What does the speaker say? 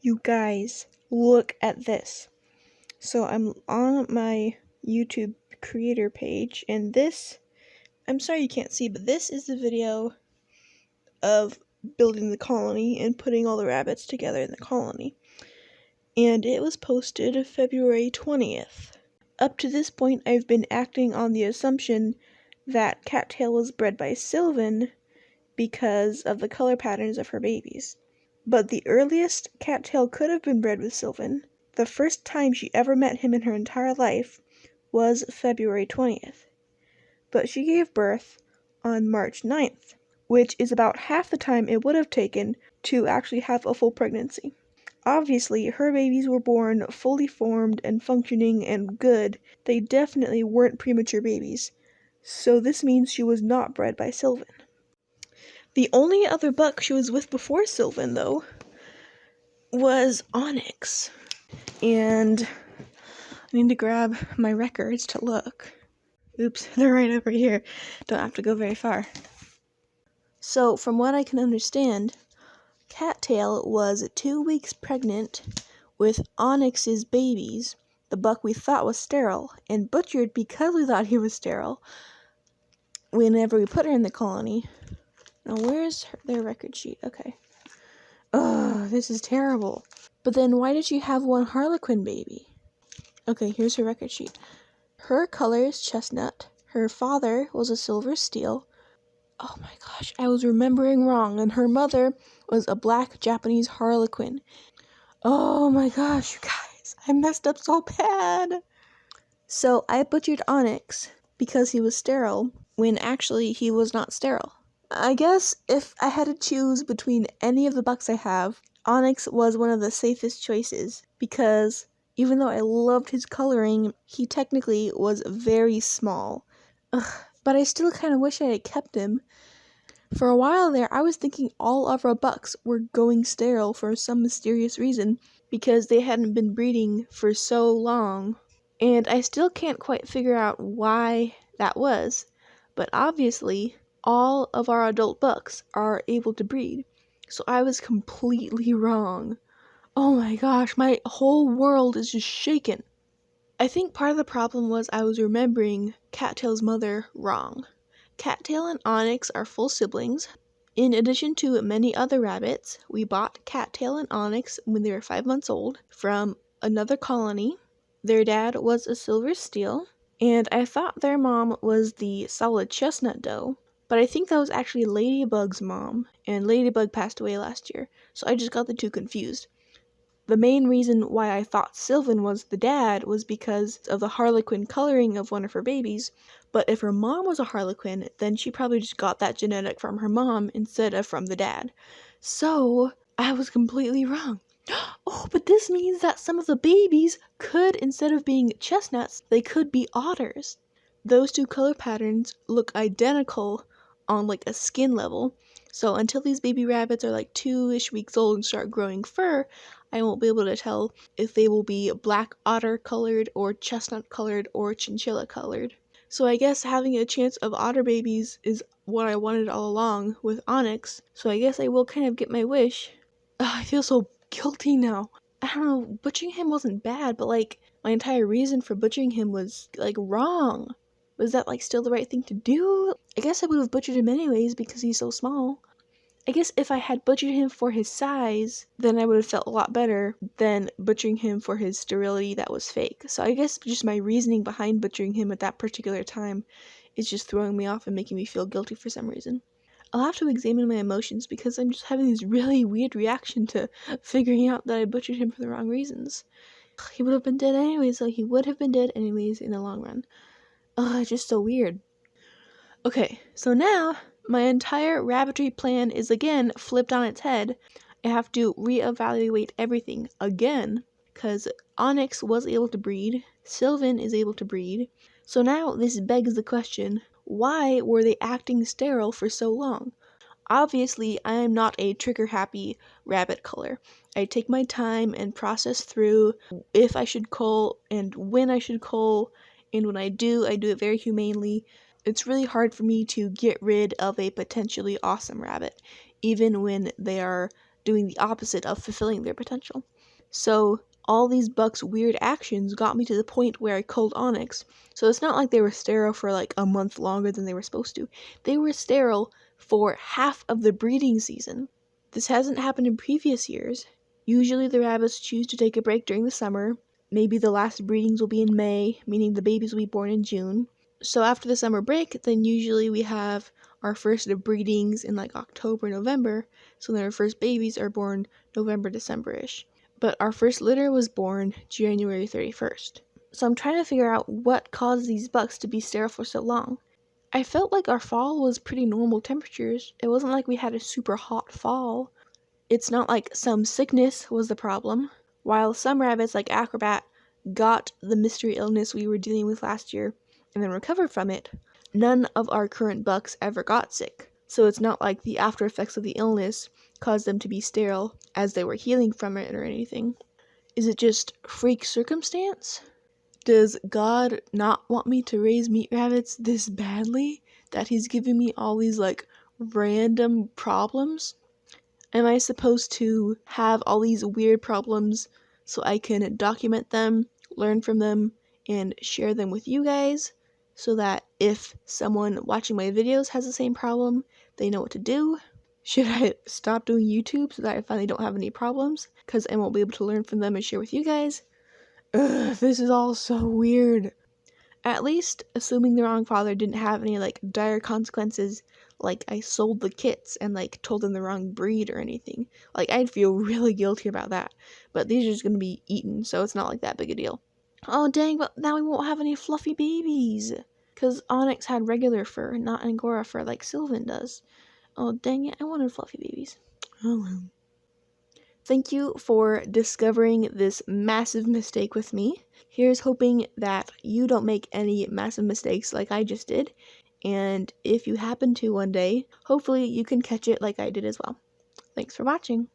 You guys, look at this. So I'm on my YouTube creator page, and this, I'm sorry you can't see, but this is the video of building the colony and putting all the rabbits together in the colony. And it was posted February 20th. Up to this point, I've been acting on the assumption that Cattail was bred by Sylvan because of the color patterns of her babies. But the earliest Cattail could have been bred with Sylvan, the first time she ever met him in her entire life, was February 20th. But she gave birth on March 9th, which is about half the time it would have taken to actually have a full pregnancy. Obviously, her babies were born fully formed and functioning and good. They definitely weren't premature babies. So this means she was not bred by Sylvan. The only other buck she was with before Sylvan, though, was Onyx. And I need to grab my records to look. Oops, they're right over here. Don't have to go very far. So, from what I can understand, Cattail was 2 weeks pregnant with Onyx's babies, the buck we thought was sterile, and butchered because we thought he was sterile whenever we put her in the colony. Now, where's their record sheet? Okay. Ugh, this is terrible. But then why did she have one Harlequin baby? Okay, here's her record sheet. Her color is chestnut. Her father was a silver steel. Oh my gosh, I was remembering wrong. And her mother was a black Japanese Harlequin. Oh my gosh, you guys. I messed up so bad. So I butchered Onyx because he was sterile when actually he was not sterile. I guess if I had to choose between any of the bucks I have, Onyx was one of the safest choices because even though I loved his coloring, he technically was very small. But I still kind of wish I had kept him. For a while there, I was thinking all of our bucks were going sterile for some mysterious reason because they hadn't been breeding for so long. And I still can't quite figure out why that was. But obviously, all of our adult bucks are able to breed. So I was completely wrong. Oh my gosh, my whole world is just shaken. I think part of the problem was I was remembering Cattail's mother wrong. Cattail and Onyx are full siblings. In addition to many other rabbits, we bought Cattail and Onyx when they were 5 months old from another colony. Their dad was a silver steel, and I thought their mom was the solid chestnut doe, but I think that was actually Ladybug's mom, and Ladybug passed away last year, so I just got the two confused. The main reason why I thought Sylvan was the dad was because of the Harlequin coloring of one of her babies, but if her mom was a Harlequin, then she probably just got that genetic from her mom instead of from the dad. So, I was completely wrong. Oh, but this means that some of the babies could, instead of being chestnuts, they could be otters. Those two color patterns look identical on like a skin level, so until these baby rabbits are like 2-ish weeks old and start growing fur, I won't be able to tell if they will be black otter colored or chestnut colored or chinchilla colored. So I guess having a chance of otter babies is what I wanted all along with Onyx, so I guess I will kind of get my wish. I feel so guilty now. I don't know, butchering him wasn't bad, but like my entire reason for butchering him was like wrong. Was that like still the right thing to do? I guess I would have butchered him anyways because he's so small. I guess if I had butchered him for his size, then I would have felt a lot better than butchering him for his sterility that was fake. So I guess just my reasoning behind butchering him at that particular time is just throwing me off and making me feel guilty for some reason. I'll have to examine my emotions because I'm just having this really weird reaction to figuring out that I butchered him for the wrong reasons. He would have been dead anyways, so he would have been dead anyways in the long run. It's just so weird. Okay, so now my entire rabbitry plan is again flipped on its head. I have to reevaluate everything again because Onyx was able to breed, Sylvan is able to breed. So now this begs the question, why were they acting sterile for so long? Obviously, I am not a trigger-happy rabbit culler. I take my time and process through if I should cull and when I should cull, and when I do it very humanely. It's really hard for me to get rid of a potentially awesome rabbit, even when they are doing the opposite of fulfilling their potential. So all these bucks' weird actions got me to the point where I culled Onyx. So it's not like they were sterile for like a month longer than they were supposed to. They were sterile for half of the breeding season. This hasn't happened in previous years. Usually the rabbits choose to take a break during the summer. Maybe the last breedings will be in May, meaning the babies will be born in June. So after the summer break, then usually we have our first breedings in like October, November. So then our first babies are born November, December-ish. But our first litter was born January 31st. So I'm trying to figure out what caused these bucks to be sterile for so long. I felt like our fall was pretty normal temperatures. It wasn't like we had a super hot fall. It's not like some sickness was the problem. While some rabbits like Acrobat got the mystery illness we were dealing with last year and then recovered from it, none of our current bucks ever got sick. So it's not like the after effects of the illness caused them to be sterile as they were healing from it or anything. Is it just freak circumstance? Does God not want me to raise meat rabbits this badly that he's giving me all these like random problems? Am I supposed to have all these weird problems so I can document them, learn from them, and share them with you guys so that if someone watching my videos has the same problem, they know what to do? Should I stop doing YouTube so that I finally don't have any problems because I won't be able to learn from them and share with you guys? Ugh, this is all so weird. At least, assuming the wrong father didn't have any like dire consequences, like I sold the kits and like told them the wrong breed or anything. Like I'd feel really guilty about that. But these are just gonna be eaten, so it's not like that big a deal. Oh dang, but now we won't have any fluffy babies. Cause Onyx had regular fur, not Angora fur like Sylvan does. Oh dang it, I wanted fluffy babies. Oh well. Thank you for discovering this massive mistake with me. Here's hoping that you don't make any massive mistakes like I just did. And if you happen to one day, hopefully you can catch it like I did as well. Thanks for watching.